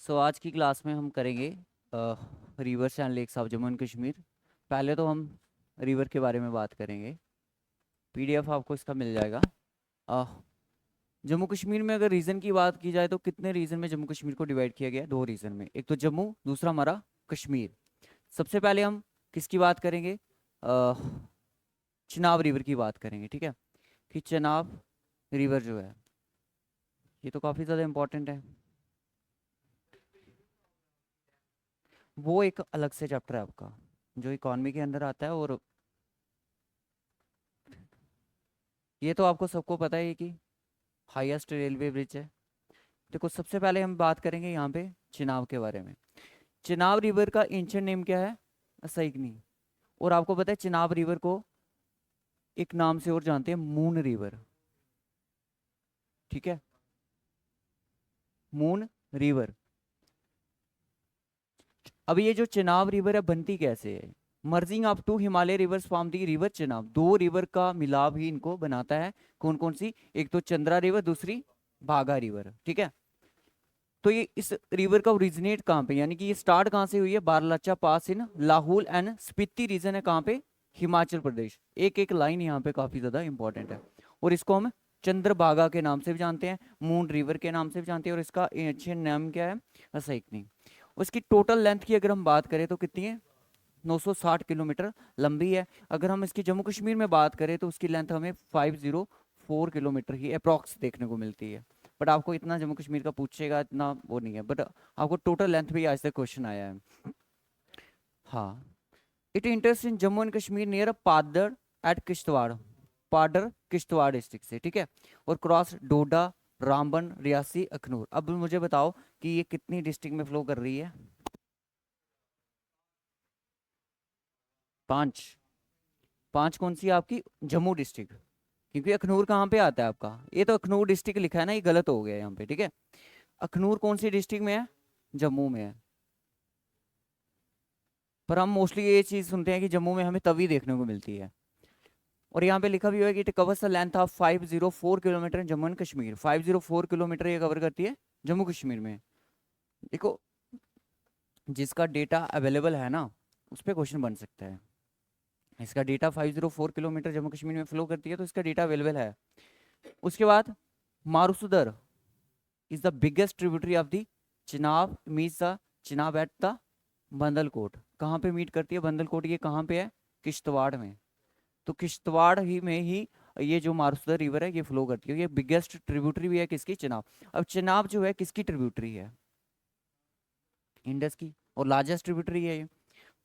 आज की क्लास में हम करेंगे rivers and lakes of Jammu and Kashmir. पहले तो हम रिवर के बारे में बात करेंगे। पीडीएफ आपको इसका मिल जाएगा। अ, जम्मू कश्मीर में अगर रीजन की बात की जाए तो कितने रीजन में जम्मू कश्मीर को डिवाइड किया गया है? दो रीजन में, एक तो जम्मू, दूसरा हमारा कश्मीर। सबसे पहले हम किसकी बात करेंगे? अ, चिनाब रिवर की बात करेंगे, ठीक है। कि चिनाब रिवर जो है ये तो काफ़ी ज़्यादा इम्पोर्टेंट है। वो एक अलग से चैप्टर है आपका, जो इकॉनमी के अंदर आता है। और ये तो आपको सबको पता है कि हाईएस्ट रेलवे ब्रिज है। देखो, सबसे पहले हम बात करेंगे यहाँ पे चिनाब के बारे में। चिनाब रिवर का एंशिएंट नेम क्या है? असैगनी। और आपको पता है चिनाब रिवर को एक नाम से और जानते हैं, मून रिवर। ठीक है, मून रिवर। अब ये जो चिनाब रिवर है बनती कैसे है? Merging of two Himalaya rivers form the river Chenab. दो रिवर का मिलाप ही इनको बनाता है। कौन कौन सी? एक तो चंद्रा रिवर, दूसरी भागा रिवर। ठीक है। तो ये इस रिवर का ओरिजिनेट कहाँ पे, यानी कि ये स्टार्ट कहाँ से हुई है? बारलाचा पास इन लाहौल एंड स्पीति रीजन है। कहाँ पे? हिमाचल प्रदेश। एक एक लाइन यहाँ पे काफी ज्यादा इंपॉर्टेंट है। और इसको हम चंद्रभागा के नाम से भी जानते हैं, मून रिवर के नाम से भी जानते हैं, और इसका एंशिएंट नाम क्या है? असैकनी। उसकी टोटल लेंथ की अगर हम बात करें तो कितनी है? 960 किलोमीटर लंबी है। अगर हम इसकी जम्मू कश्मीर में बात करें तो उसकी लेंथ हमें 504 किलोमीटर ही अप्रॉक्स देखने को मिलती है। बट आपको इतना जम्मू कश्मीर का पूछेगा इतना वो नहीं है, बट आपको टोटल लेंथ भी आज तक क्वेश्चन आया है। हाँ। It interest in Jammu and Kashmir near Padar at Kishtwar. Padar Kishtwar district से, ठीक है। और क्रॉस डोडा, रामबन, रियासी, अखनूर। अब मुझे बताओ कि ये कितनी डिस्ट्रिक्ट में फ्लो कर रही है? पांच। पांच कौन सी है आपकी? जम्मू डिस्ट्रिक्ट। क्योंकि अखनूर कहाँ पे आता है आपका? ये तो अखनूर डिस्ट्रिक्ट लिखा है ना, ये गलत हो गया यहाँ पे, ठीक है। अखनूर कौन सी डिस्ट्रिक्ट में है? जम्मू में है। पर हम मोस्टली ये चीज सुनते हैं कि जम्मू में हमें तवी देखने को मिलती है। और यहाँ पे लिखा भी हुआ है कि it covers the length of 504 kilometre in Jammu and Kashmir. 504 kilometre ये कवर करती है जम्मू कश्मीर में। देखो, जिसका डेटा अवेलेबल है ना, उस पर क्वेश्चन बन सकता है। इसका डेटा 504 किलोमीटर जम्मू कश्मीर में फ्लो करती है, तो इसका डेटा अवेलेबल है। उसके बाद मारुसुदर is the biggest tributary of the Chenab, meets the Chenab at the बंदलकोट। कहाँ पे मीट करती है बंदलकोट? ये कहाँ पे है? किश्तवाड़ में। तो किश्तवाड़ ही में ही ये जो मारुसदा रिवर है ये फ्लो करती है। ये बिगेस्ट ट्रिब्यूटरी भी है किसकी? चिनाब। अब चिनाब जो है किसकी ट्रिब्यूटरी है? इंडस की। और लार्जेस्ट ट्रिब्यूटरी है ये।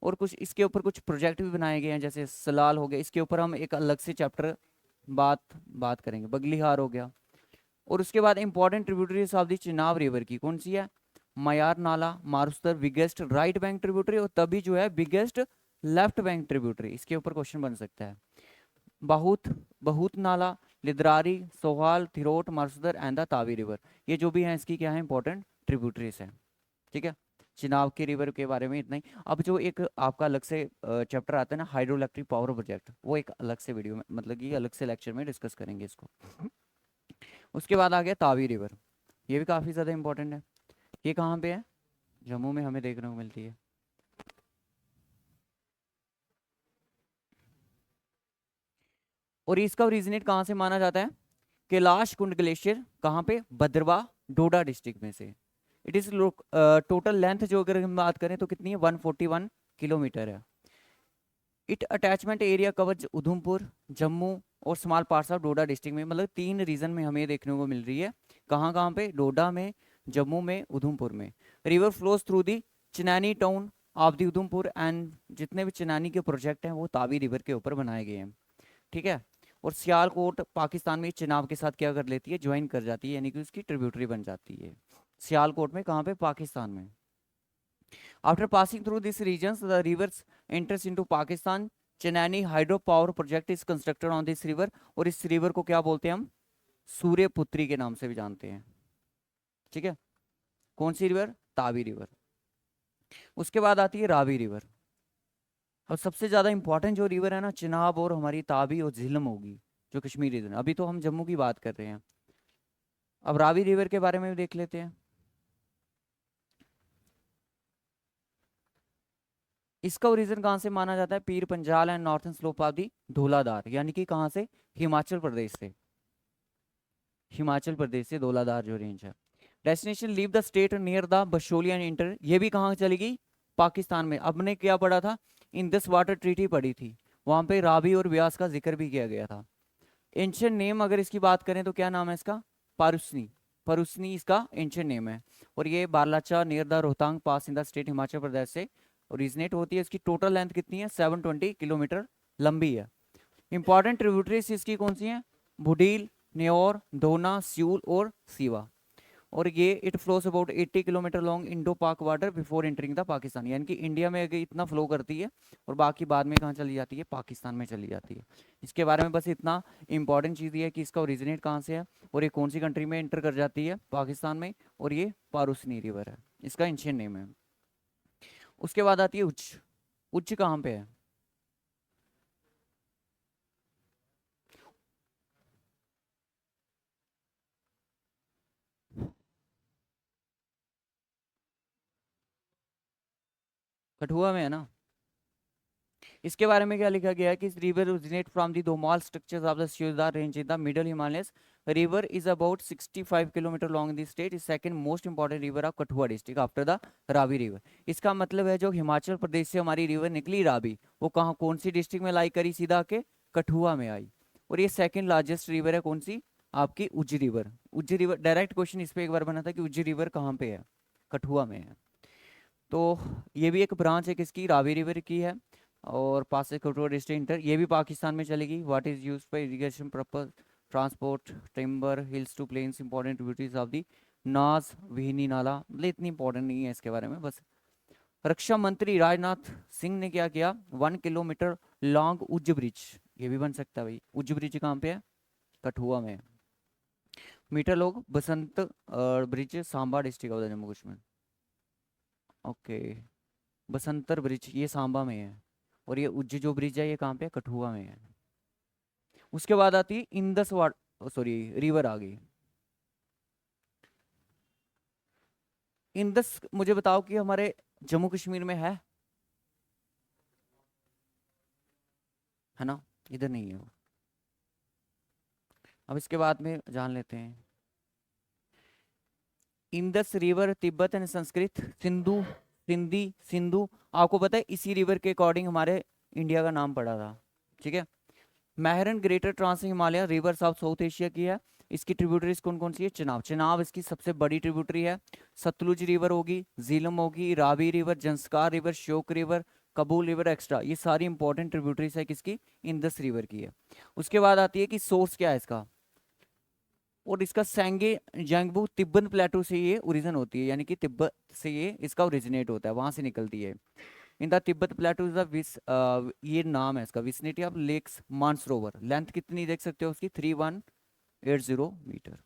और कुछ इसके ऊपर कुछ प्रोजेक्ट भी बनाए गए हैं, जैसे सलाल हो गया, इसके ऊपर हम एक अलग से चैप्टर बात बात करेंगे। बगलीहार हो गया। और उसके बाद important tributaries of the Chenab river की कौन सी है? मयार नाला, मारुस्तर बिगेस्ट राइट बैंक ट्रिब्यूटरी, और तभी जो है बिगेस्ट लेफ्ट बैंक ट्रिब्यूटरी। इसके ऊपर क्वेश्चन बन सकता है। बहुत बहुत नाला, लिद्रारी, सोहाल, Thirot, मारुस्तर and the Tawi river. ये जो भी है इसकी क्या है? इंपॉर्टेंट ट्रिब्यूटरीज है। ठीक है। चिनाब के रिवर के बारे में इतना ही। अब जो एक आपका अलग से चैप्टर आता है ना, हाइड्रो इलेक्ट्रिक पावर प्रोजेक्ट, वो एक अलग से वीडियो में, मतलब कि अलग से लेक्चर में डिस्कस करेंगे इसको। उसके बाद आ गया तावी रिवर। ये भी काफ़ी ज़्यादा इंपॉर्टेंट है। ये कहाँ पे है? जम्मू में हमें देखने को मिलती है। और इसका ओरिजिनेट कहाँ से माना जाता है? कैलाश कुंड ग्लेशियर। कहाँ पे? भद्रवा, डोडा डिस्ट्रिक्ट में से। इट इज टोटल लेंथ जो अगर हम बात करें तो कितनी है? 141 किलोमीटर है। It attachment area covers Udhampur, Jammu और small parts of Doda district में। मतलब तीन रीजन में हमें देखने को मिल रही है। कहाँ कहाँ पे? डोडा में, जम्मू में, उधमपुर में। River flows through the Chenani town of the Udhampur, and जितने भी चिनानी के प्रोजेक्ट हैं वो तावी रिवर के ऊपर बनाए गए हैं। ठीक है। और सियालकोट पाकिस्तान में चिनाब के साथ क्या कर लेती है? ज्वाइन कर जाती है, यानी कि उसकी ट्रिब्यूटरी बन जाती है। सियालकोट में, कहाँ पे? पाकिस्तान में। After passing through this region the rivers enters into Pakistan. Chenani hydro power project is constructed on this river. और इस रिवर को क्या बोलते हैं हम? सूर्यपुत्री के नाम से भी जानते हैं। ठीक है। कौन सी रिवर? तावी रिवर। उसके बाद आती है रावी रिवर। और सबसे ज्यादा इंपॉर्टेंट जो रिवर है ना, चिनाब और हमारी तावी और झिलम होगी, जो कश्मीर रीजन। अभी तो हम जम्मू की बात कर रहे हैं। अब रावी रिवर के बारे में भी देख लेते हैं। इसका ओरिजिन कहाँ से माना जाता है? Pir Panjal and northern slope of the Dhauladhar, यानी कि कहाँ से? हिमाचल प्रदेश से। हिमाचल प्रदेश से धौलाधार जो रेंज है। Destination leave the state near the Basohli and inter, ये भी कहाँ चली गई? पाकिस्तान में। अब ने क्या पढ़ा था? इंडस वाटर ट्रीटी पढ़ी थी, वहां पे रावी और व्यास का जिक्र भी किया गया था। एंशियंट नेम अगर इसकी बात करें तो क्या नाम है इसका? पारुसनी। परुसनी इसका एंशियंट नेम है। और ये Baralacha near the Rohtang pass in the state Himachal Pradesh से ओरिजिनेट होती है। इसकी टोटल लेंथ कितनी है? 720 किलोमीटर लंबी है। इंपॉर्टेंट ट्रिब्यूटरीज इसकी कौन सी हैं? भुडील, न्योर, दोना, स्यूल और सीवा। और ये it flows about 80 kilometre long Indo Pak water before entering the Pakistan, यानी कि इंडिया में अगर इतना फ्लो करती है और बाकी बाद में कहाँ चली जाती है? पाकिस्तान में चली जाती है। इसके बारे में बस इतना इंपॉर्टेंट चीज़ ये है कि इसका ओरिजिनेट कहाँ से है और ये कौन सी कंट्री में एंटर कर जाती है? पाकिस्तान में। और ये पारुसनी रिवर है, इसका एंशियंट नेम है। उसके बाद आती है उच्च। उच्च कहाँ पे है? कठुआ में है ना। इसके बारे में क्या लिखा गया है कि river originate from the Domal structures of the Shivdar range in the middle Himalayas. River is about 65 kilometre long in the state, is second most important river of Kathua district after the Ravi river. इसका मतलब है जो हिमाचल प्रदेश से हमारी रिवर निकली रावी, वो कहाँ कौन सी डिस्ट्रिक्ट में लाई करी? सीधा के कठुआ में आई। और ये सेकंड लार्जेस्ट रिवर है कौन सी? आपकी उज्ज रिवर। उज्ज रिवर डायरेक्ट क्वेश्चन इस पे एक बार बना था कि उज्ज रिवर कहाँ पे है? कठुआ में है। तो ये भी एक ब्रांच है किसकी? रावी रिवर की है। और पास से कठुआ डिस्ट्रिक्ट इंटर, ये भी पाकिस्तान में चलेगी। What is use for irrigation purpose, transport, timber, hills to plains, important tributaries of the नाज, विहनी नाला। मतलब इतनी इंपॉर्टेंट नहीं है इसके बारे में बस। रक्षा मंत्री राजनाथ सिंह ने क्या किया? 1 किलोमीटर लॉन्ग उज्ज ब्रिज, ये भी बन सकता है भाई। उज्ज ब्रिज कहाँ पे है? कठुआ में है। मीटर लोग Basant bridge, Samba district of the Jammu Kashmir. Okay. Basantar bridge ये सांबा में है। और ये उज्ज जो ब्रिज है ये कहाँ पे है? कठुआ में है। उसके बाद आती है इंदस वाट, सॉरी, रिवर आ गई। इंदस मुझे बताओ कि हमारे जम्मू कश्मीर में है ना? इधर नहीं है वो। अब इसके बाद में जान लेते हैं। Indus river Tibet and Sanskrit Sindhu, Sindhi, Sindhu. आपको पता है इसी रिवर के अकॉर्डिंग हमारे इंडिया का नाम पड़ा था। ठीक है। मैहरन greater trans Himalaya rivers of South Asia की है। इसकी ट्रिब्यूटरीज कौन कौन सी है? चिनाब, चिनाब इसकी सबसे बड़ी ट्रिब्यूटरी है। सतलुज रिवर होगी, झीलम होगी, Ravi river, Zanskar river, Shyok river, कबूल रिवर एक्स्ट्रा, ये सारी इंपॉर्टेंट ट्रिब्यूटरीज है किसकी? इंदस रिवर की है। उसके बाद आती है कि सोर्स क्या है इसका। और इसका सेंगे जंगबू तिब्बत प्लेटो से ये ओरिजिन होती है, यानी कि तिब्बत से ये इसका ओरिजिनेट होता है, वहां से निकलती है। In the Tibet plateau is the विस, ये नाम है इसका, vicinity of lakes Mansarovar. Length कितनी देख सकते हो उसकी? 3180 मीटर।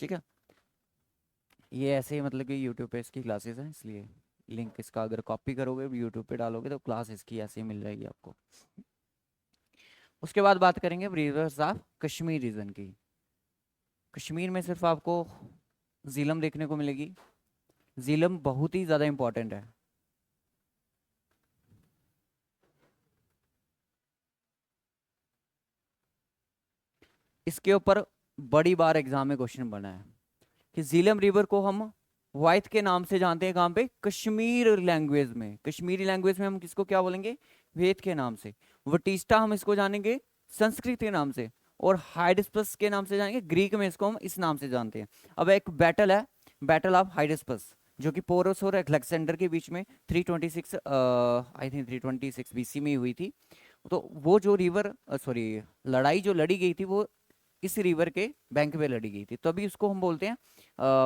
ठीक है। ये ऐसे ही मतलब कि यूट्यूब पे इसकी क्लासेस हैं, इसलिए लिंक इसका अगर कॉपी करोगे यूट्यूब पे डालोगे तो क्लास इसकी ऐसे ही मिल जाएगी आपको। उसके बाद बात करेंगे रिवर्स ऑफ कश्मीर रीजन की। कश्मीर में सिर्फ आपको झीलम देखने को मिलेगी। झीलम बहुत ही ज़्यादा इंपॉर्टेंट है। इसके ऊपर बड़ी बार एग्जाम में क्वेश्चन बना है कि झीलम रिवर को हम वाइथ के नाम से जानते हैं, कहाँ पे? कश्मीर लैंग्वेज में। कश्मीरी लैंग्वेज में हम किसको क्या बोलेंगे? वेद के नाम से। वटिस्टा हम इसको जानेंगे संस्कृत के नाम से। और हाइडस्पस के नाम से जानेंगे ग्रीक में, इसको हम इस नाम से जानते हैं। अब एक बैटल है, बैटल ऑफ हाइडस्पस, जो कि पोरस और अलेक्जेंडर के बीच में 326 आई थिंक 326 बीसी में हुई थी। तो वो जो रिवर सॉरी लड़ाई जो लड़ी गई थी वो इस रिवर के बैंक पे लड़ी गई थी, तो अभी उसको हम बोलते हैं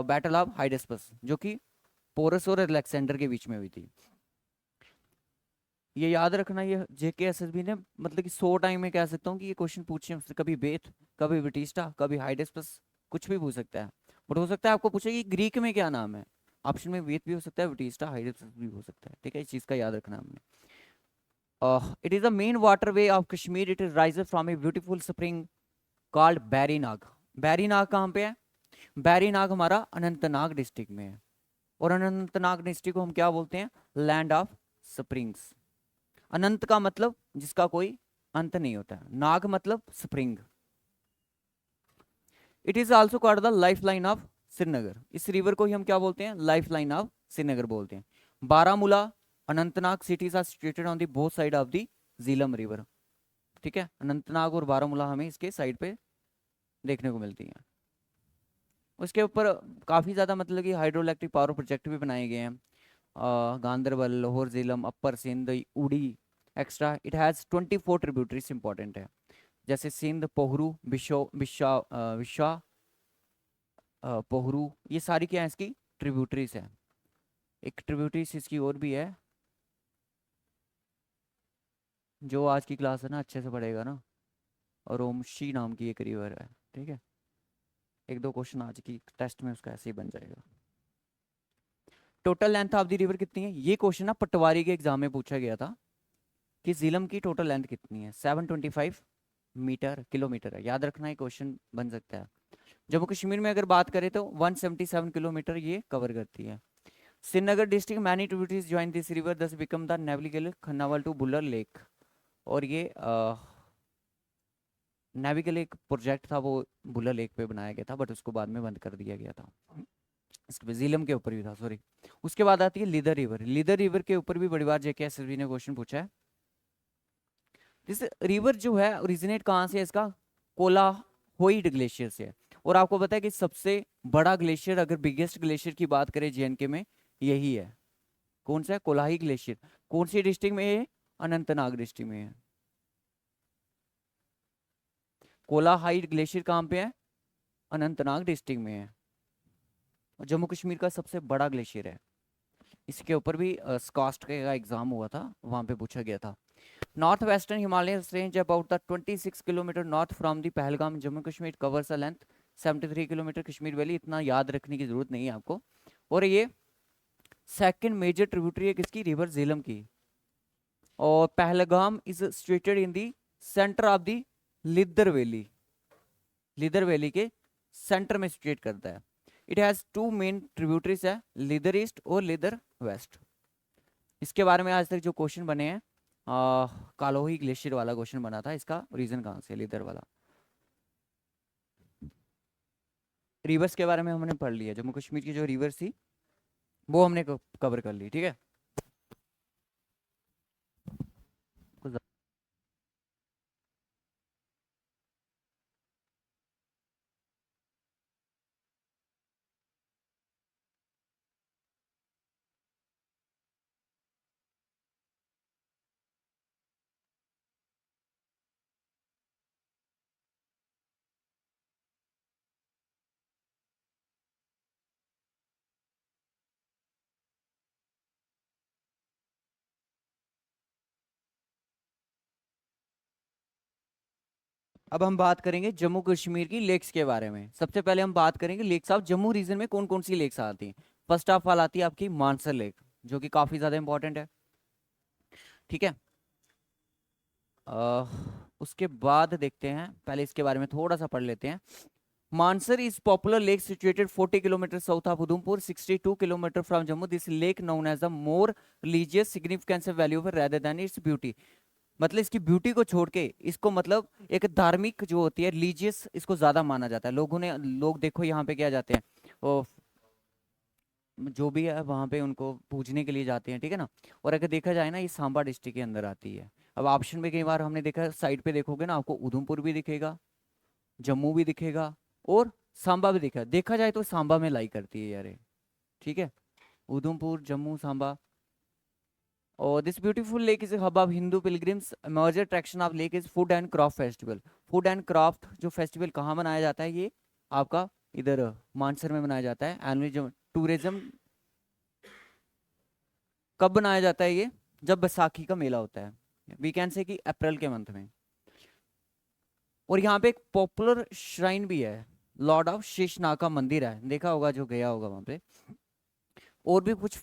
बैटल ऑफ हाइडस्पस, जो कि पोरस और अलेक्जेंडर के बीच में हुई थी। ये याद रखना, ये जेके एसएसबी ने मतलब कि 100 टाइम में कह सकता हूँ कि ये क्वेश्चन पूछे हैं उससे, कभी बेथ, कभी बटिस्टा, कभी हाइडस्पस, कुछ भी पूछ सकता है। बट हो सकता है आपको पूछे कि ग्रीक में क्या नाम है, ऑप्शन में वेथ भी हो सकता है, बटिस्टा, हाइडस्पस भी हो सकता है। ठीक है, इस चीज का याद रखना हमने। It is the main water way of Kashmir, it is rises from a beautiful spring called Bairinag. Bairinag कहाँ पे है? बैरीनाग हमारा अनंतनाग डिस्ट्रिक्ट में है। और अनंतनाग डिस्ट्रिक्ट को हम क्या बोलते हैं? Land of springs. अनंत का मतलब जिसका कोई अंत नहीं होता है, नाग मतलब spring. It is also called the life line of Srinagar, इस रिवर को ही हम क्या बोलते हैं, लाइफ लाइन ऑफ श्रीनगर बोलते हैं। Baramulla, Anantnag cities are situated on the both side of the Jhelum river. ठीक है, अनंतनाग और बारामूला हमें इसके साइड पे देखने को मिलती हैं। उसके ऊपर काफ़ी ज़्यादा मतलब कि हाइड्रो इलेक्ट्रिक पावर प्रोजेक्ट भी बनाए गए हैं, गांधरबल, लाहौर, झेलम, अपर सिंध, उड़ी extra. It has 24 tributaries important है, जैसे सिंध, पोहरू, विशा, पोहरू, ये सारी क्या है इसकी ट्रिब्यूटरीज है। एक ट्रिब्यूटरीज इसकी और भी है, जो आज की क्लास है ना अच्छे से पढ़ेगा ना, और ओमशी नाम की एक रिवर है। ठीक है, एक दो क्वेश्चन आज की टेस्ट में उसका ऐसे ही बन जाएगा। Total length of the river कितनी है, ये क्वेश्चन ना पटवारी के एग्जाम में पूछा गया था कि झीलम की टोटल लेंथ कितनी है। 725 मीटर किलोमीटर है, याद रखना, ये क्वेश्चन बन सकता है। जम्मू कश्मीर में अगर बात करें तो 177 किलोमीटर ये कवर करती है। Srinagar district many tributaries join this river thus become the navigable Khanabal to Wular lake. और ये नेविगेबल एक प्रोजेक्ट था, वो बुलर लेक पे बनाया गया था, बट उसको बाद में बंद कर दिया गया था। इसके बाद झीलम के ऊपर भी था, सॉरी। उसके बाद आती है लीदर रिवर। लीदर रिवर के ऊपर भी बड़ी बार जेके एसएसबी ने क्वेश्चन पूछा है। दिस रिवर जो है ओरिजिनेट कहाँ से है, इसका कोलाहोइड ग्लेशियर से है। और आपको पता है कि सबसे बड़ा ग्लेशियर, अगर बिगेस्ट ग्लेशियर की बात करें जेएनके में, यही है। कौन सा है, कोलाही ग्लेशियर। कौन सी डिस्ट्रिक्ट में है, अनंतनाग डिस्ट्रिक्ट में है। कोलाहाइड ग्लेशियर कहाँ पे है, अनंतनाग डिस्ट्रिक्ट में है, और जम्मू कश्मीर का सबसे बड़ा ग्लेशियर है। इसके ऊपर भी स्कास्ट का एग्जाम हुआ था, वहां पे पूछा गया था। North western Himalaya range about the 26 kilometre north from the Pahalgam Jammu Kashmir covers a length 73 kilometre. Kashmir valley इतना याद रखने की जरूरत नहीं है आपको। और ये सेकंड मेजर ट्रिब्यूटरी है किसकी, रिवर झेलम की। और Pahalgam is situated in the centre of the Lidder valley, Lidder valley के सेंटर में सिचुएट करता है। It has two main tributaries है, लिदर ईस्ट और लिदर वेस्ट। इसके बारे में आज तक जो क्वेश्चन बने हैं, कालोही ग्लेशियर वाला क्वेश्चन बना था, इसका रीजन कहाँ से, लिदर वाला। रिवर्स के बारे में हमने पढ़ लिया, जम्मू कश्मीर की जो रिवर्स थी वो हमने कवर कर ली। ठीक है, कुछ अब हम बात करेंगे जम्मू कश्मीर की लेक्स के बारे में। सबसे पहले हम बात करेंगे लेक्स ऑफ जम्मू रीजन में कौन कौन सी लेक्स आती हैं। फर्स्ट ऑफ ऑल आती है आपकी मानसर लेक, जो कि काफी ज्यादा इंपॉर्टेंट है। ठीक है, उसके बाद देखते हैं, पहले इसके बारे में थोड़ा सा पढ़ लेते हैं। Mansar is popular lake situated 40 kilometre south of Udhampur, 62 kilometre from Jammu. This lake known as the more religious significance value rather than its beauty. मतलब इसकी ब्यूटी को छोड़ के इसको मतलब एक धार्मिक जो होती है रिलीजियस, इसको ज्यादा माना जाता है। लोग देखो यहाँ पे क्या जाते हैं, वो जो भी है वहाँ पे उनको पूजने के लिए जाते हैं। ठीक है ना। और अगर देखा जाए ना, ये सांबा डिस्ट्रिक्ट के अंदर आती है। अब ऑप्शन में कई बार हमने देखा, साइड पे देखोगे ना, आपको उधमपुर भी दिखेगा, जम्मू भी दिखेगा, और सांबा भी दिखेगा। देखा जाए तो सांबा में लाई करती है यार ये। ठीक है, उधमपुर, जम्मू, सांबा। और this beautiful lake is hub of Hindu pilgrims. Major attraction of lake is food and craft festival. Food and craft जो फेस्टिवल कहाँ मनाया जाता है, ये आपका इधर मानसर में मनाया जाता है। एनुअल जो टूरिज्म कब मनाया जाता है, ये जब बैसाखी का मेला होता है, वी कैन से कि अप्रैल के मंथ में। और यहाँ पे एक पॉपुलर श्राइन भी है, लॉर्ड ऑफ शेषनाग का मंदिर है, देखा होगा जो गया होगा वहां पे। और भी कुछ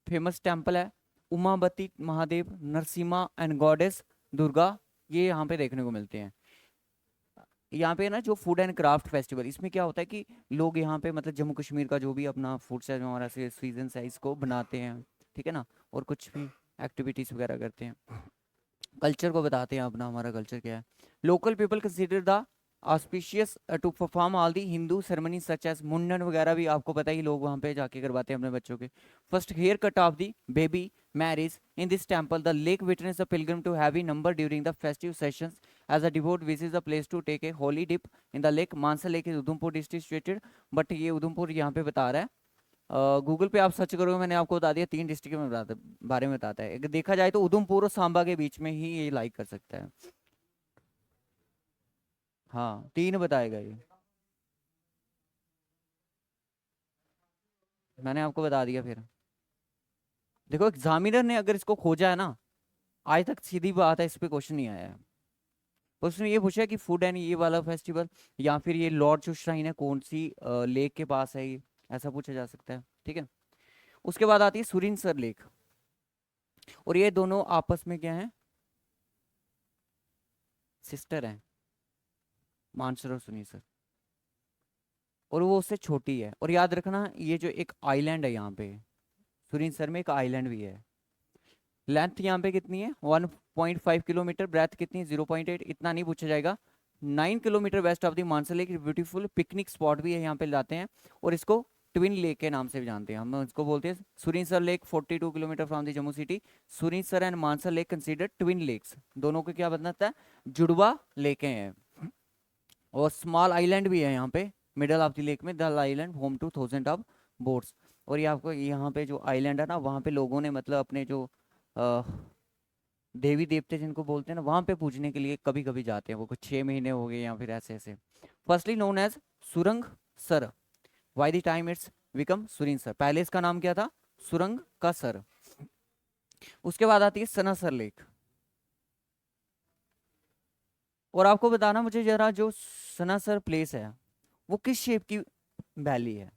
फेमस टेम्पल है, उमापति महादेव, नरसिम्हा एंड गॉडेस दुर्गा, ये यहाँ पे देखने को मिलते हैं। यहाँ पे ना जो फूड एंड क्राफ्ट फेस्टिवल, इसमें क्या होता है कि लोग यहाँ पे मतलब जम्मू कश्मीर का जो भी अपना फूड है, हमारा सीजन है, इसको बनाते हैं। ठीक है ना। और कुछ भी एक्टिविटीज़ वगैरह करते हैं। कल्चर को बताते हैं अपना, हमारा कल्चर क्या है। Local people consider the auspicious to perform all the Hindu ceremony such as mundan वगैरह भी आपको पता ही, लोग वहाँ पे जाके करवाते हैं अपने बच्चों के। First hair cut of the baby marriage in this temple the lake witness the pilgrim to heavy number during the festive sessions as a devout visits the place to take a holy dip in the lake. Mansa lake is Udhampur district situated, but ये उधमपुर यहाँ पे बता रहा है। Google पे आप search करोगे, मैंने आपको बता दिया 3 डिस्ट्रिक्ट में बारे में बताता है। अगर देखा जाए तो उधमपुर और सांबा के बीच में ही ये लाइक कर सकता है। हाँ 3 बताएगा ये, मैंने आपको बता दिया। फिर देखो एग्जामिनर ने अगर इसको खोजा है ना, आज तक सीधी बात है, इस पे क्वेश्चन नहीं आया है। उसने ये पूछा कि फूड एंड ये वाला फेस्टिवल, या फिर ये लॉर्ड जो श्राइन है कौन सी लेक के पास है ये, ऐसा पूछा जा सकता है। ठीक है, उसके बाद आती है सुरिनसर लेक, और ये दोनों आपस में क्या है, सिस्टर हैं, मानसर और सुनिसर, और वो उससे छोटी है। और याद रखना ये जो एक आइलैंड है यहाँ पे, सुरिनसर में एक आइलैंड भी है। लेंथ यहाँ पे कितनी है 1.5 किलोमीटर, ब्रेथ कितनी है 0.8, इतना नहीं पूछा जाएगा। 9 kilometre west of the Mansar lake, beautiful picnic spot भी है, यहाँ पे लाते हैं। और इसको ट्विन लेक के नाम से भी जानते हैं, हम इसको बोलते हैं Surinsar lake. 42 kilometre from the Jammu city, Surinsar and Mansar lake considered twin lakes, दोनों को क्या बताता है, जुड़वा लेकें हैं। और स्मॉल आइलैंड भी है यहाँ पे मिडल ऑफ द लेक में, दल island home two thousand of boats. और ये आपको यहाँ पे जो आइलैंड है ना, वहाँ पे लोगों ने मतलब अपने जो अ, देवी देवते जिनको बोलते हैं ना, वहाँ पे पूजने के लिए कभी कभी जाते हैं वो, कुछ 6 महीने हो गए या फिर ऐसे ऐसे। फर्स्टली नोन एज सुरंग sir, why the time it's become Surin sir, पहले इसका नाम क्या था, सुरंग का सर। उसके बाद आती है सनासर लेक। और आपको बताना मुझे जरा, जो सनासर प्लेस है वो किस शेप की वैली है,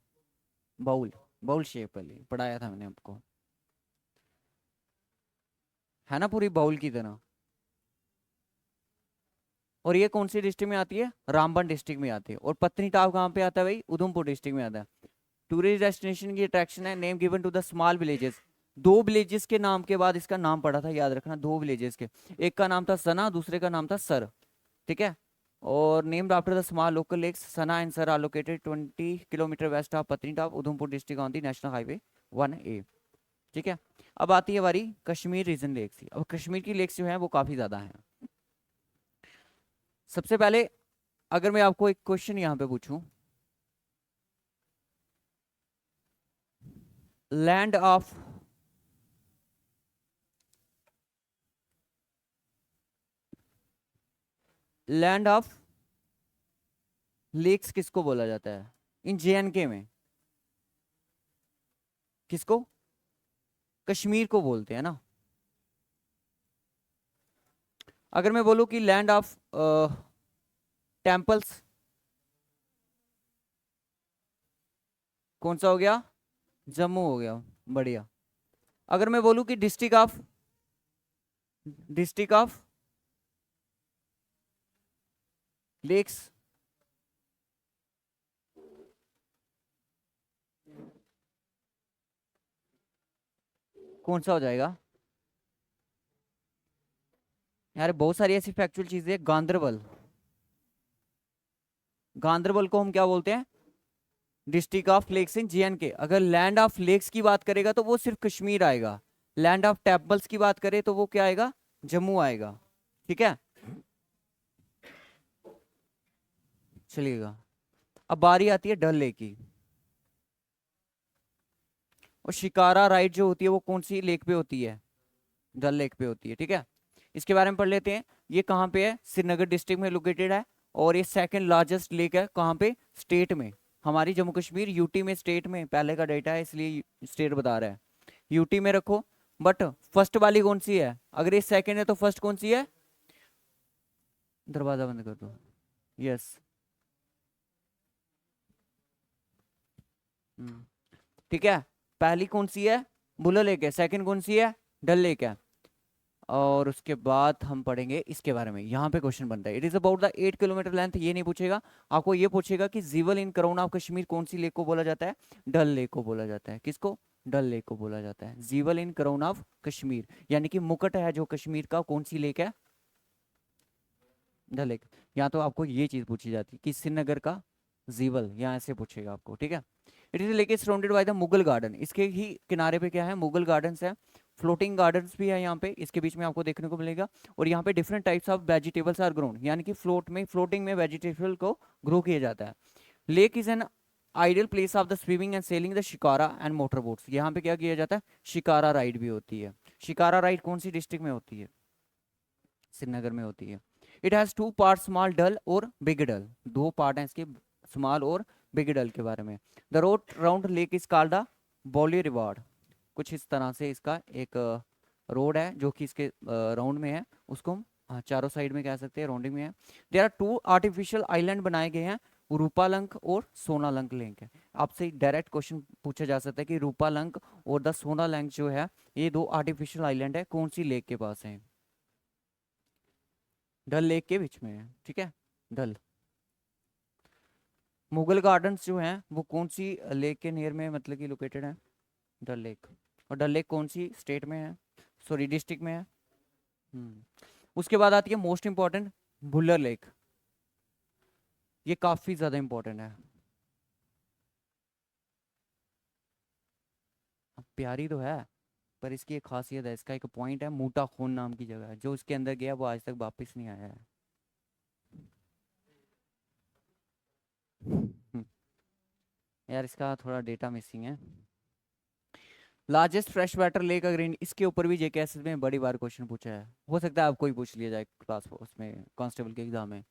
बाउल, बाउल शेप वाली, पढ़ाया था मैंने आपको, है ना, पूरी बाउल की तरह। और ये कौन सी डिस्ट्रिक्ट में आती है, रामबन डिस्ट्रिक्ट में आती है। और पत्नीटाप कहाँ पे आता है भाई, उधमपुर डिस्ट्रिक्ट में आता है। टूरिस्ट डेस्टिनेशन की अट्रैक्शन है, name given to the small villages, 2 villages के नाम के बाद इसका नाम पड़ा था, याद रखना, 2 विलेजेस के, एक का नाम था सना, दूसरे का नाम था सर। ठीक है, और named after the small local lakes, Sana and Sar are located 20 kilometre west of Patnitop, Udhampur district on the national highway 1A। ठीक है, अब आती है हमारी कश्मीर रीजन लेक्स की। अब कश्मीर की लेक्स जो है वो काफी ज्यादा हैं। सबसे पहले अगर मैं आपको एक क्वेश्चन यहाँ पे पूछूं, land of land of lakes किसको बोला जाता है इन JNK में, किसको, कश्मीर को बोलते हैं ना। अगर मैं बोलूं कि लैंड ऑफ टेम्पल्स, कौन सा हो गया, जम्मू हो गया, बढ़िया। अगर मैं बोलूं कि डिस्ट्रिक्ट ऑफ लेक्स, कौन सा हो जाएगा यार, बहुत सारी ऐसी फैक्चुअल चीजें, गांदरबल, गांदरबल को हम क्या बोलते हैं, district of lakes in JNK। अगर लैंड ऑफ लेक्स की बात करेगा तो वो सिर्फ कश्मीर आएगा, लैंड ऑफ टेम्पल्स की बात करें तो वो क्या आएगा, जम्मू आएगा। ठीक है, चलिएगा। अब बारी आती है डल लेक की। और शिकारा राइड जो होती है वो कौन सी लेक पे होती है, डल लेक पे होती है। ठीक है, इसके बारे में पढ़ लेते हैं। ये कहाँ पे है, श्रीनगर डिस्ट्रिक्ट में लोकेटेड है। और ये सेकंड लार्जेस्ट लेक है, कहाँ पे, स्टेट में, हमारी जम्मू कश्मीर यूटी में, स्टेट में, पहले का डेटा है इसलिए स्टेट बता रहा है, यूटी में रखो। बट फर्स्ट वाली कौन सी है, अगर ये सेकंड है तो फर्स्ट कौन सी है, दरवाजा बंद कर दो, यस। ठीक है, पहली कौन सी है, बुला लेक है, सेकंड कौन सी है, डल लेक है। और उसके बाद हम पढ़ेंगे इसके बारे में, यहाँ पे क्वेश्चन बनता है, it is about the 8 kilometre length, ये नहीं पूछेगा आपको, ये पूछेगा कि jewel in crore of Kashmir कौन सी लेक को बोला जाता है, डल लेक को बोला जाता है, किसको, डल लेक को बोला जाता है। Jewel in crown of Kashmir, यानी कि मुकुट है जो कश्मीर का, कौन सी लेक है? डल लेक। यहाँ तो आपको ये चीज पूछी जाती है कि श्रीनगर का जीवल, यहाँ ऐसे पूछेगा आपको, ठीक है। It is lake surrounded by the Mughal garden, इसके ही किनारे पे क्या है? मुगल गार्डन्स है। फ्लोटिंग गार्डन्स भी है यहाँ पे, इसके बीच में आपको देखने को मिलेगा। और यहाँ पे different types of vegetables are grown, यानी कि फ्लोटिंग में वेजिटेबल को ग्रो किया जाता है। Lake is an ideal place of the swimming and selling the shikara and motor boats, यहाँ पे क्या किया जाता है? शिकारा राइड भी होती है। शिकारा राइड कौन सी डिस्ट्रिक्ट में होती है? श्रीनगर में होती है। It has two part, small Dal और बिग डल, दो पार्ट हैं इसके, स्मॉल और बिग डल के बारे में। The road round lake is called the boulevard, कुछ इस तरह से इसका एक रोड है जो कि इसके राउंड में है, उसको हम चारों साइड में कह सकते हैं, राउंडिंग में है। There are two artificial island बनाए गए हैं, रूपालंक और सोनालंक लेक है। आपसे डायरेक्ट क्वेश्चन पूछा जा सकता है कि रूपालंक और द सोनालंक जो है, ये दो आर्टिफिशियल आइलैंड है, कौन सी लेक के पास है? डल लेक के बीच में है, ठीक है, डल। मुगल गार्डन्स जो हैं वो कौन सी लेक के नियर में मतलब कि लोकेटेड है? डल लेक। और डल लेक कौन सी स्टेट में है, सॉरी डिस्ट्रिक्ट में है? हम्म। उसके बाद आती है मोस्ट इंपॉर्टेंट, भुल्लर लेक। ये काफी ज्यादा इंपॉर्टेंट है। अब प्यारी तो है, पर इसकी एक खासियत है, इसका एक पॉइंट है, मूटा खून नाम की जगह है, जो इसके अंदर गया वो आज तक वापस नहीं आया है। यार इसका थोड़ा डेटा मिसिंग है। लार्जेस्ट फ्रेश वाटर लेक अगर इसके ऊपर भी जेकेएसएस में बड़ी बार क्वेश्चन पूछा है, हो सकता है आपको ही पूछ लिया जाए क्लास उसमें कांस्टेबल के एग्जाम में।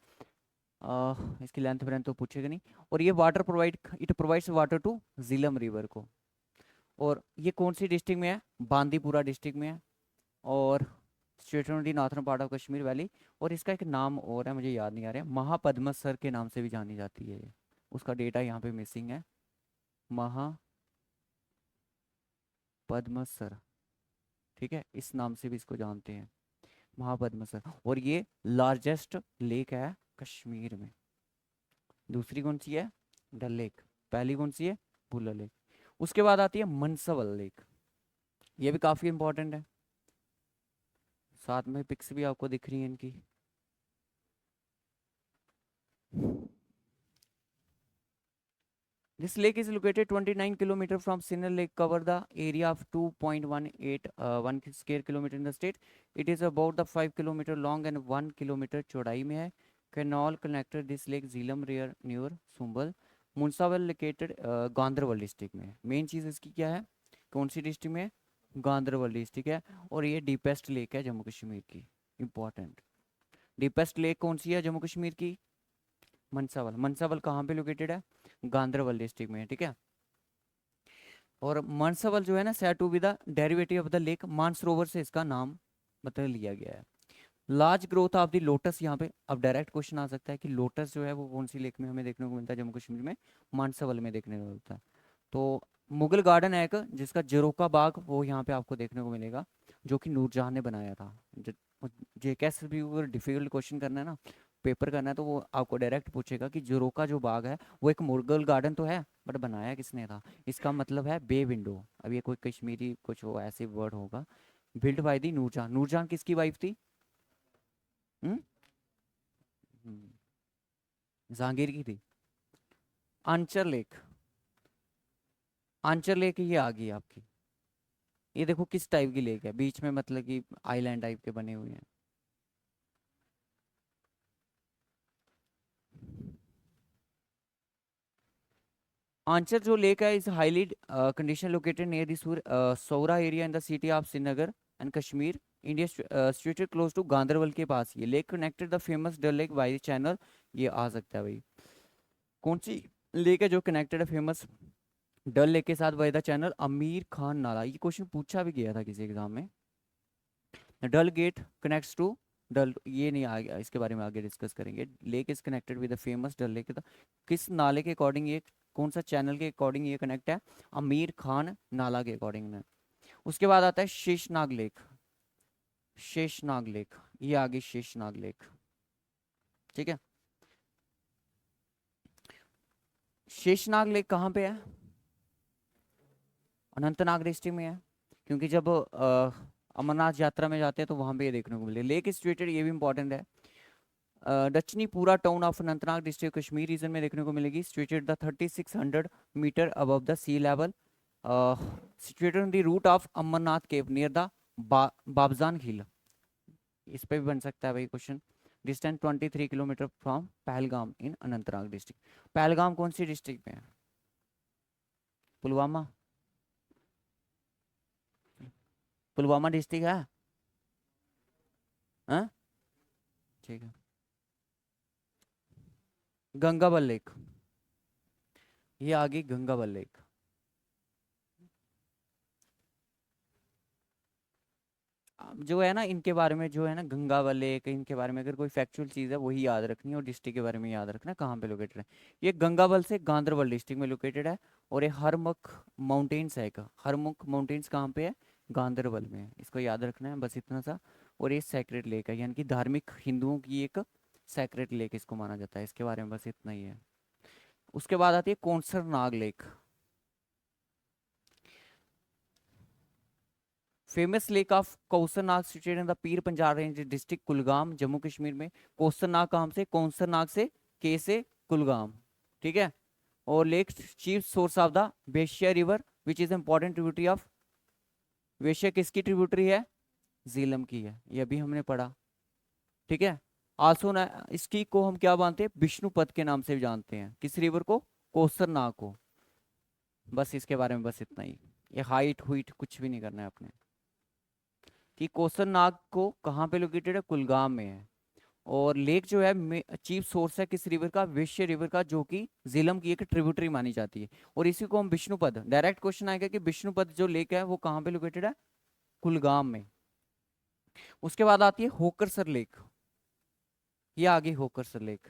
इसकी लेंथ ब्रेंथ तो पूछेगा नहीं। और ये water provide, it provides water to Jhelum river को। और ये कौन सी डिस्ट्रिक्ट में है? बांदीपुरा डिस्ट्रिक्ट में है। और situated in the northern part of Kashmir valley. और इसका एक नाम और है, मुझे याद नहीं आ रहा है, महापद्मसर के नाम से भी जानी जाती है ये। उसका डेटा यहाँ पे मिसिंग है। महापद्मसर, ठीक है, इस नाम से भी इसको जानते हैं, महापद्मसर। और ये लार्जेस्ट लेक है कश्मीर में। दूसरी कौन सी है? डल लेक। पहली कौन सी है? भूला लेक। उसके बाद आती है मनसवल लेक, ये भी काफी इंपॉर्टेंट है। साथ में पिक्स भी आपको दिख रही है इनकी। This lake is located 29 kilometer from Sinnar Lake, cover the area of 2.181 square kilometer in the state. It is about the 5 kilometer long and 1 kilometer चौड़ाई में है। Canal connected this lake Zeelam near near Sumbal. Manasbal located Ganderbal district में है। Main चीज़ इसकी क्या है, कौन सी डिस्ट्रिक्ट में है? गांधरबल डिस्ट्रिक्ट है। और ये डीपेस्ट लेक है जम्मू कश्मीर की, इंपॉर्टेंट। डीपेस्ट लेक कौन सी है जम्मू कश्मीर की? मनसावल। मनसावल कहाँ पे लोकेटेड है? गांधरबल डिस्ट्रिक्ट में है, ठीक है। और मानसवल जो है ना, set to be the derivative of the lake Mansarovar से इसका नाम मतलब लिया गया है। Large growth of the lotus, यहाँ पे अब डायरेक्ट क्वेश्चन आ सकता है कि लोटस जो है वो कौन सी लेक में हमें देखने को मिलता है जम्मू कश्मीर में? मानसवल में देखने को मिलता है। तो मुगल गार्डन है एक, जिसका जरोका बाग वो यहाँ पे आपको देखने को मिलेगा, जो कि नूरजहां ने बनाया था। जे कैसे भी अगर डिफिकल्ट क्वेश्चन करना है ना, पेपर करना है, तो वो आपको डायरेक्ट पूछेगा कि जरोका जो बाग है वो एक मुगल गार्डन तो है, बट बनाया किसने था? इसका मतलब है बे विंडो। अब ये कोई कश्मीरी कुछ वो ऐसे वर्ड होगा। Build by the Noorjahan. Noorjahan किसकी वाइफ थी? हम्म? जहांगीर की थी। आंचर लेक। आंचर लेक ये आ गई आपकी। ये देखो किस टाइप की लेक है, बीच में मतलब कि आइलैंड टाइप के बने हुए हैं। आंचर जो लेक है is highly condition located near the Soura area in the city of Srinagar and Kashmir India, situated close to Ganderbal के पास। ये lake connected the famous Dal lake by channel. ये आ सकता है भाई, कौन सी लेक है जो कनेक्टेड है फेमस डल लेक के साथ बाय द चैनल? अमीर खान नाला। ये क्वेश्चन पूछा भी गया था किसी एग्जाम में। Dal gate connects to Dal, ये नहीं आगे, इसके बारे में आगे डिस्कस करेंगे। Lake is connected with the famous Dal lake, किस नाले के अकॉर्डिंग ये, कौन सा चैनल के अकॉर्डिंग ये कनेक्ट है? अमीर खान नाला के अकॉर्डिंग में। उसके बाद आता है शेषनाग लेक। शेषनाग लेक, ये आगे शेषनाग लेक, ठीक है। शेषनाग लेक कहाँ पे है? अनंतनाग डिस्ट्रिक्ट में है, क्योंकि जब अमरनाथ यात्रा में जाते हैं तो वहां पे ये देखने को मिले। लेक सिचुएटेड, ये भी इंपॉर्टेंट है। दक्षिणी पूरा town of Anantnag district Kashmir region में देखने को मिलेगी। Situated the 3600 metre above the sea level, situated on the route of Amarnath cave near the Babjan hill. इस पे भी बन सकता है भाई question. Distance 23 kilometre from Pahalgam in Anantnag district. Pahalgam कौन सी डिस्ट्रिक्ट में है? पुलवामा? पुलवामा डिस्ट्रिक्ट है? हाँ, ठीक है। गंगाबल लेक, ये आ गई गंगाबल लेक। जो है ना इनके बारे में, जो है ना गंगाबल लेक, इनके बारे में अगर कोई फैक्चुअल चीज़ है वही याद रखनी है, और डिस्ट्रिक्ट के बारे में याद रखना है कहाँ पे लोकेटेड है। ये गंगाबल से गांदरबल डिस्ट्रिक्ट में लोकेटेड है। और ये हरमुख माउंटेन्स है, का हरमुख माउंटेन्स कहाँ पे है? गांदरबल में है, इसको याद रखना है बस इतना सा। और ये सैक्रेड लेक है, यानी कि धार्मिक हिंदुओं की एक सैक्रेड लेक इसको माना जाता है। इसके बारे में बस इतना ही है। उसके बाद आती है Kausar Nag lake. Famous lake of Kausar Nag situated in the Pir Panjal range district Kulgam Jammu Kashmir में। कौसर नाग कहाँ से? कौसर नाग से, के से कुलगाम, ठीक है। और lake chief source of the Veshaw river which is important tributary of. Veshaw किसकी ट्रिब्यूटरी है? झीलम की है, ये अभी हमने पढ़ा, ठीक है। आल्सो ना इसकी को हम क्या मानते हैं? विष्णुपद के नाम से भी जानते हैं। किस रिवर को? कौसर नाग को। बस इसके बारे में बस इतना ही। ये हाइट हुईट कुछ भी नहीं करना है आपने। कि कौसर नाग को कहाँ पे लोकेटेड है? कुलगाम में है। और लेक जो है चीफ सोर्स है किस रिवर का? विश्य रिवर का, जो कि झेलम की एक ट्रिब्यूटरी मानी जाती है। और इसी को हम विष्णुपद, डायरेक्ट क्वेश्चन आएगा कि विष्णुपद जो लेक है वो कहाँ पे लोकेटेड है? कुलगाम में। उसके बाद आती है होकरसर लेक। ये आ गई Hokersar lake.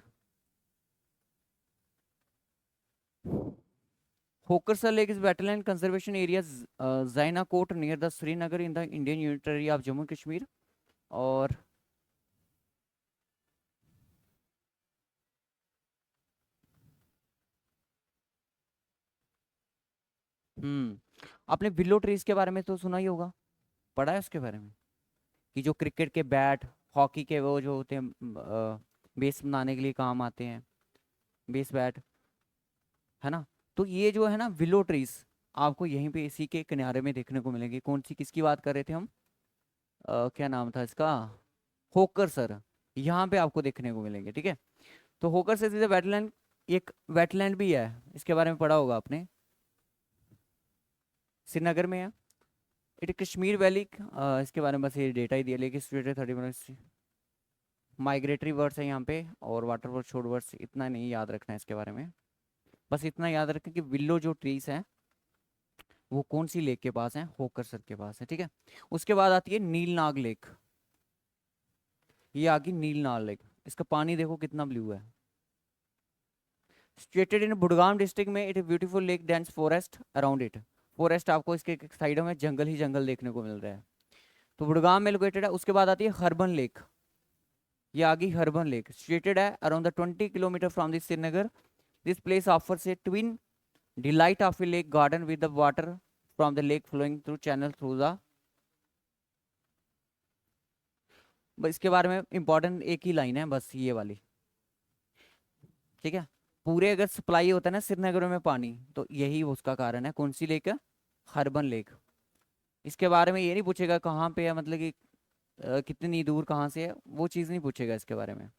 Hokersar lake is wetland conservation area Zainakote near the Srinagar in the Indian union territory of Jammu Kashmir. और आपने विलो ट्रीज के बारे में तो सुना ही होगा, पढ़ा है उसके बारे में? कि जो क्रिकेट के बैट, हॉकी के वो जो होते हैं बेस बनाने के लिए काम आते हैं, बेस बैट, है ना। तो ये जो है ना विलो ट्रीज, आपको यहीं पे इसी के किनारे में देखने को मिलेंगे। कौन सी, किसकी बात कर रहे थे हम? क्या नाम था इसका? होकर सर। यहाँ पे आपको देखने को मिलेंगे, ठीक है। तो होकर सर इज वेटलैंड, एक वेटलैंड भी है, इसके बारे में पढ़ा होगा आपने, श्रीनगर में है। इट कश्मीर वैली, इसके बारे में बस ये डेटा ही दिया, लेकिन 30 माइग्रेटरी वर्ड्स है यहाँ पे, और वाटर वर्ड शोर वर्ड्स इतना नहीं याद रखना है इसके बारे में। बस इतना याद रखें कि विल्लो जो ट्रीज हैं वो कौन सी लेक के पास है? होकर सर के पास है, ठीक है। उसके बाद आती है नीलनाग लेक। ये आ गई नीलनाग लेक। इसका पानी देखो कितना ब्लू है। सिचुएटेड इन बुडगाम डिस्ट्रिक्ट में, it beautiful lake dense forest around it. Forest आपको इसके साइडों में जंगल ही जंगल देखने को मिल रहा है। तो बुडगाम में लोकेटेड है। उसके बाद आती है हरबन लेक। ये आ गई हरबन लेक। सिचुएटेड है around the 20 kilometre from this Srinagar. This place offers a twin delight of a lake garden with the water from the lake flowing through channel through the. इसके बारे में इंपॉर्टेंट एक ही लाइन है बस, ये वाली, ठीक है। पूरे अगर सप्लाई होता है ना श्रीनगर में पानी, तो यही उसका कारण है। कौन सी लेक है? हरबन लेक। इसके बारे में ये नहीं पूछेगा कहाँ पे है, मतलब कि कितनी दूर कहाँ से है, वो चीज़ नहीं पूछेगा इसके बारे में।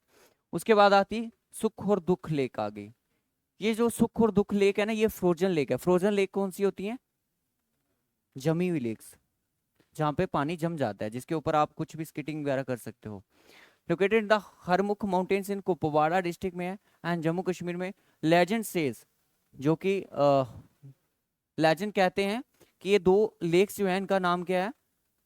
उसके बाद आती सुख और दुख लेक आ गई। ये जो सुख और दुख लेक है ना, ये फ्रोजन लेक है। फ्रोजन लेक कौन सी होती है? जमी हुई लेक्स, जहाँ पे पानी जम जाता है, जिसके ऊपर आप कुछ भी स्केटिंग वगैरह कर सकते हो। Located in the Harmukh mountains in Kupwara district में है एंड जम्मू कश्मीर में। लेजेंड सेज, जो कि लेजेंड कहते हैं कि ये दो लेक्स जो है इनका नाम क्या है?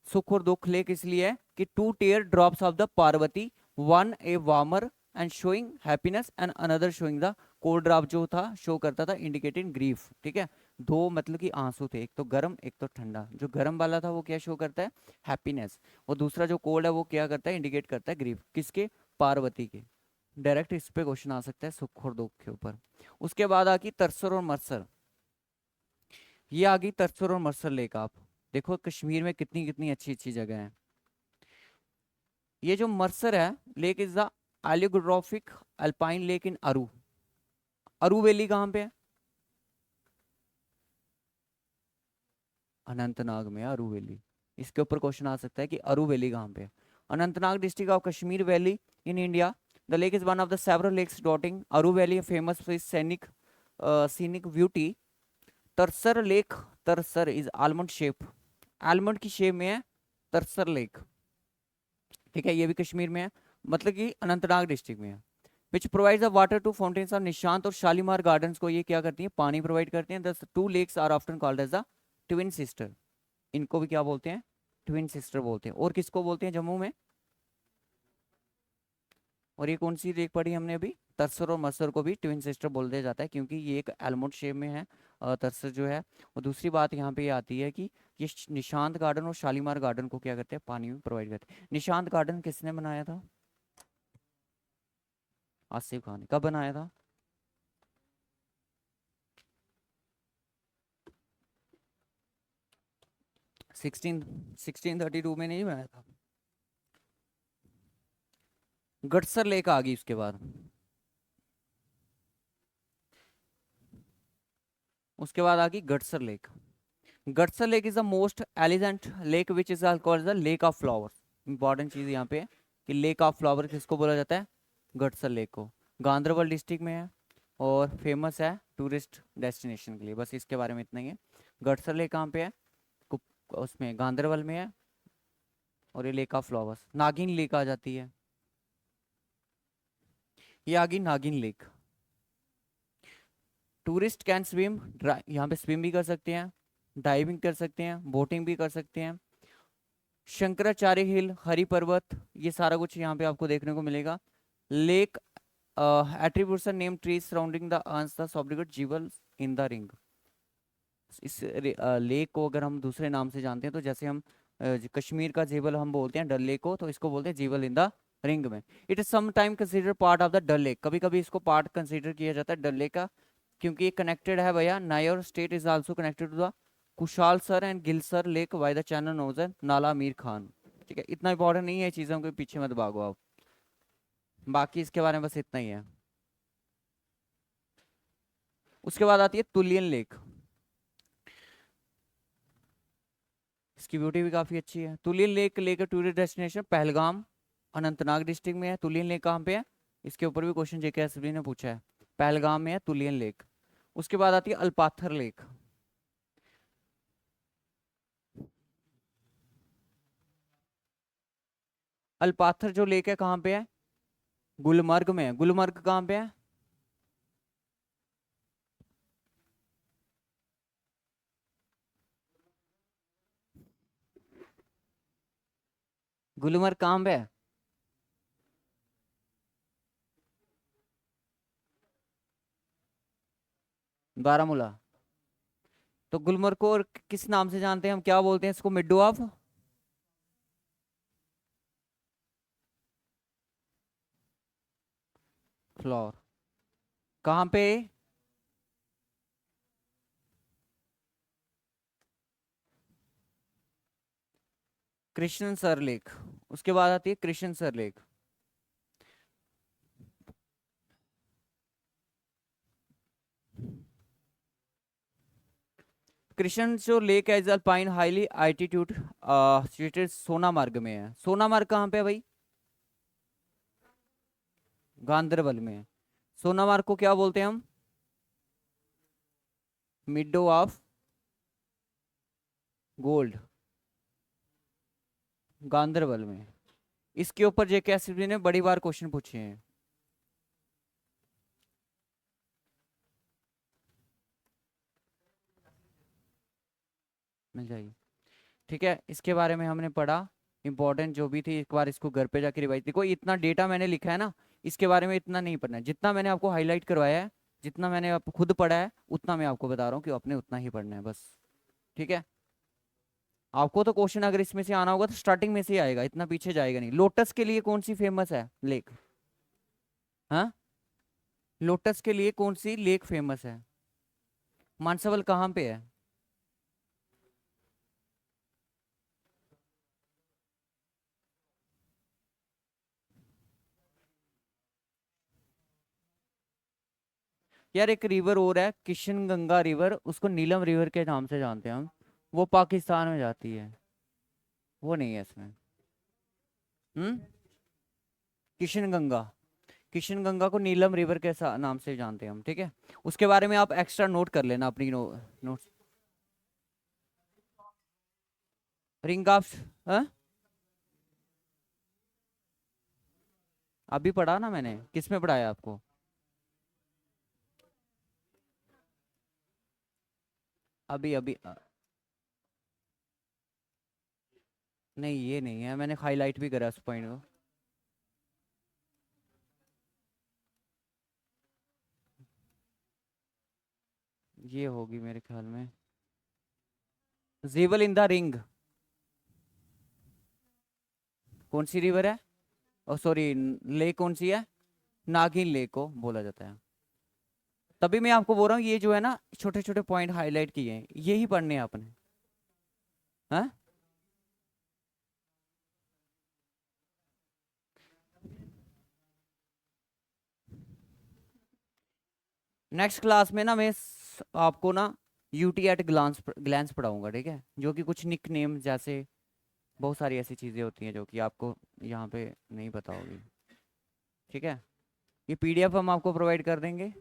सुख और दुख लेक इसलिए है कि two tear drops of the Parvati, one a warmer and showing happiness and another showing the cold drop, जो था शो करता था इंडिकेटिंग ग्रीफ, ठीक है। दो मतलब कि आंसू थे, एक तो गर्म एक तो ठंडा। जो गर्म वाला था वो क्या शो करता है? हैप्पीनेस। और दूसरा जो कोल्ड है वो क्या करता है? इंडिकेट करता है ग्रीफ। किसके? पार्वती के। डायरेक्ट इस पे क्वेश्चन आ सकता है सुख और दुख के ऊपर। उसके बाद आकी तरसर और मत्सर। ये आ गई तरसर और मरसर लेक। आप देखो कश्मीर में कितनी कितनी अच्छी अच्छी जगह है। ये जो मरसर है lake is the oligotrophic alpine lake in Aru. Aru valley कहाँ पे है? अनंतनाग में है अरू वैली। इसके ऊपर क्वेश्चन आ सकता है कि अरू वैली कहाँ पे है। Anantnag district of Kashmir valley in India. The lake is one of the several lakes dotting Aru valley famous for scenic beauty. Tarsar lake, Tarsar is almond shape, almond की शेप में है तरसर लेक। ठीक है, ये भी कश्मीर में है, मतलब कि अनंतनाग डिस्ट्रिक्ट में है। Which provides the water to fountains of Nishant और शालीमार गार्डन्स को ये क्या करती है? पानी प्रोवाइड करते हैं। The two lakes are often called as the twin sister. इनको भी क्या बोलते हैं? ट्विन सिस्टर बोलते हैं। और किसको बोलते हैं जम्मू में? और ये कौन सी लेक पढ़ी हमने अभी? तरसर और मसर को भी ट्विन सिस्टर बोल दिया जाता है क्योंकि ये एक एलमोंड शेप में है, तरसर जो है। और दूसरी बात यहाँ पे ये आती है कि ये निशांत गार्डन और शालीमार गार्डन को क्या करते हैं? पानी में प्रोवाइड करते हैं। निशांत गार्डन किसने बनाया था? आसिफ खान ने। कब बनाया था? 1632 में नहीं बनाया था। गडसर लेक आ गई उसके बाद। उसके बाद आ गई Gadsar lake. Gadsar lake is the most elegant lake which is called the lake of flowers. Important चीज यहाँ पे है कि लेक ऑफ फ्लावर किसको बोला जाता है? गडसर लेक को। गांधरबल डिस्ट्रिक्ट में है और फेमस है टूरिस्ट डेस्टिनेशन के लिए। बस इसके बारे में इतना ही है। गडसर लेक कहाँ पे है? उसमें गांधरबल में है। और ये लेक ऑफ फ्लावर्स नागिन लेक आ जाती है। ये आ गई नागिन लेक। टूरिस्ट कैन स्विम, यहाँ पे स्विम भी कर सकते हैं, डाइविंग कर सकते हैं, बोटिंग भी कर सकते हैं। शंकराचार्य हिल, हरि पर्वत, ये सारा कुछ यहाँ पे आपको देखने को मिलेगा। Lake attributes name trees surrounding the आंस द सॉब्लिगेट जीवल इन द रिंग। इस लेक को अगर हम दूसरे नाम से जानते हैं तो जैसे हम कश्मीर का जेबल हम बोलते हैं डल लेक को, तो इसको बोलते हैं जीवल इन द रिंग में। It is some time consider part of the Dal lake. कभी कभी इसको पार्ट कंसिडर किया जाता है डल लेक का क्योंकि ये कनेक्टेड है भैया। नायर state is also connected to the Khushal Sar and Gilsar lake by the channel नोजर नाला मीर खान। ठीक है, इतना इंपॉर्टेंट नहीं है, चीज़ों के पीछे मत भागो आप। बाकी इसके बारे में बस इतना ही है। उसके बाद आती है तुलियन लेक। इसकी ब्यूटी भी काफ़ी अच्छी है। Tulian lake lake tourist destination Pahalgam, Anantnag district में है। तुलियन लेक कहाँ पे है? इसके ऊपर भी क्वेश्चन जेके ने पूछा है। पहलगाम में है तुलियन लेक। उसके बाद आती है अल्पाथर लेक। अल्पाथर जो लेक है कहाँ पे है? गुलमर्ग में है। गुलमर्ग कहाँ पे है? गुलमर्ग कहाँ पे है? बारामूला। तो गुलमर्ग को और किस नाम से जानते हैं हम? क्या बोलते हैं इसको? मिड्डो ऑफ फ्लावर। कहाँ पे? Krishna sir lake. उसके बाद आती है कृष्ण सर लेक। कृष्ण जो लेक है is alpine highly altitude situated Sonamarg में है। सोनामार्ग कहाँ पे है भाई? गांधरबल में है। सोनामार्ग को क्या बोलते हैं हम? मिडो ऑफ गोल्ड, गांधरबल में। इसके ऊपर जेके एसएसबी ने बड़ी बार क्वेश्चन पूछे हैं। मिल जाएगी। ठीक है, इसके बारे में हमने पढ़ा। इंपॉर्टेंट जो भी थी एक बार इसको घर पे जाके रिवाइज। देखो इतना डेटा मैंने लिखा है ना, इसके बारे में इतना नहीं पढ़ना है। जितना मैंने आपको हाईलाइट करवाया है, जितना मैंने आप खुद पढ़ा है उतना मैं आपको बता रहा हूँ कि आपने उतना ही पढ़ना है बस। ठीक है, आपको तो क्वेश्चन अगर इसमें से आना होगा तो स्टार्टिंग में से ही आएगा, इतना पीछे जाएगा नहीं। लोटस के लिए कौन सी फेमस है लेक? हाँ, लोटस के लिए कौन सी लेक फेमस है? मानसवल कहाँ पे है? यार एक रिवर और है किशन गंगा रिवर, उसको नीलम रिवर के नाम से जानते हैं हम, वो पाकिस्तान में जाती है, वो नहीं है इसमें। हम्म। किशन गंगा, किशन गंगा को नीलम रिवर के नाम से जानते हैं हम, ठीक है। उसके बारे में आप एक्स्ट्रा नोट कर लेना अपनी नोट्स। रिंग ऑफ, हाँ अभी पढ़ा ना मैंने, किस में पढ़ाया आपको? अभी अभी नहीं ये नहीं है, मैंने हाईलाइट भी करा उस पॉइंट को। ये होगी मेरे ख्याल में, जेबल इन द रिंग। कौन सी रिवर है? ओ सॉरी, लेक कौन सी है? नागिन लेक को बोला जाता है। तभी मैं आपको बोल रहा हूँ, ये जो है ना छोटे छोटे पॉइंट हाईलाइट किए हैं, यही पढ़ने हैं आपने। हाँ। नेक्स्ट क्लास में ना मैं आपको ना यूटी एट ग्लांस ग्लैंस पढ़ाऊंगा, ठीक है, जो कि कुछ निक नेम जैसे बहुत सारी ऐसी चीजें होती हैं जो कि आपको यहाँ पे नहीं पता होगी, ठीक है। ये पीडीएफ हम आपको प्रोवाइड कर देंगे,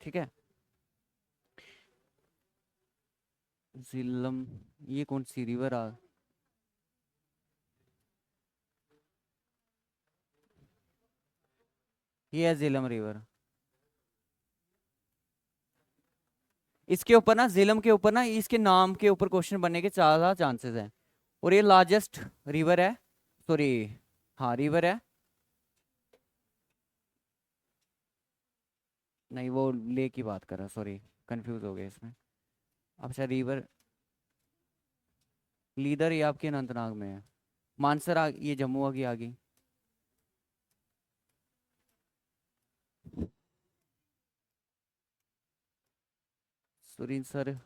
ठीक है। झीलम, ये कौन सी रिवर आ? ये है झेलम रिवर। इसके ऊपर ना, झेलम के ऊपर ना, इसके नाम के ऊपर क्वेश्चन बनने के ज्यादा चांसेस हैं। और ये लार्जेस्ट रिवर है, सॉरी, हाँ रिवर है। नहीं वो लेक की बात कर रहा, सॉरी कंफ्यूज हो गया इसमें। अच्छा रिवर, लीदर ये आपके अनंतनाग में है। मानसर ये जम्मू की आ गई। सुरीन सर।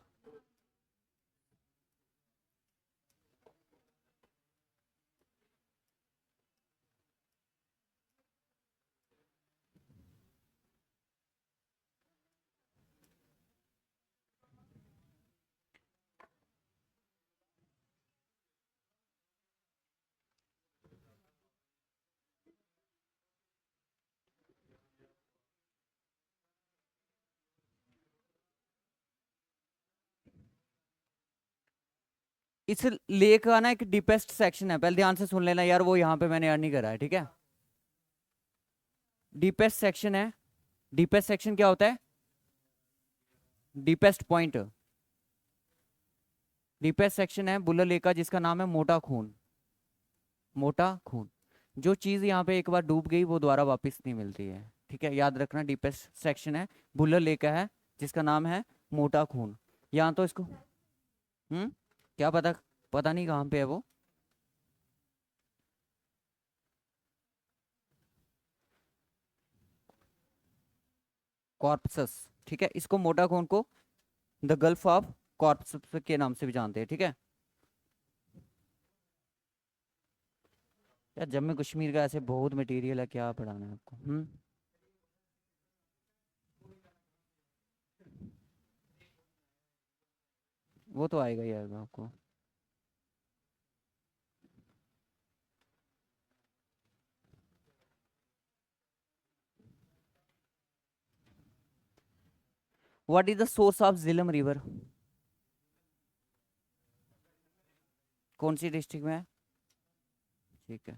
इस लेक का ना एक डीपेस्ट सेक्शन है, पहले ध्यान से सुन लेना यार, वो यहाँ पे मैंने यार नहीं करा है, ठीक है। डीपेस्ट सेक्शन है। डीपेस्ट सेक्शन क्या होता है? Deepest point. डीपेस्ट सेक्शन है बुल्लर लेक का, जिसका नाम है मोटा खून। मोटा खून। जो चीज यहाँ पे एक बार डूब गई वो दोबारा वापस नहीं मिलती है, ठीक है, याद रखना। डीपेस्ट सेक्शन है बुल्लर लेक का है, जिसका नाम है मोटा खून। यहाँ तो इसको क्या पता, पता नहीं कहाँ पे है वो। कॉर्पसस, ठीक है, इसको मोटा खून को द गल्फ ऑफ कॉर्पस के नाम से भी जानते हैं, ठीक है। यार जम्मू कश्मीर का ऐसे बहुत मटेरियल है, क्या पढ़ाना है आपको। वो तो आएगा ही आएगा आपको। What is the source of Jhelum river? कौन सी डिस्ट्रिक्ट में है? ठीक है।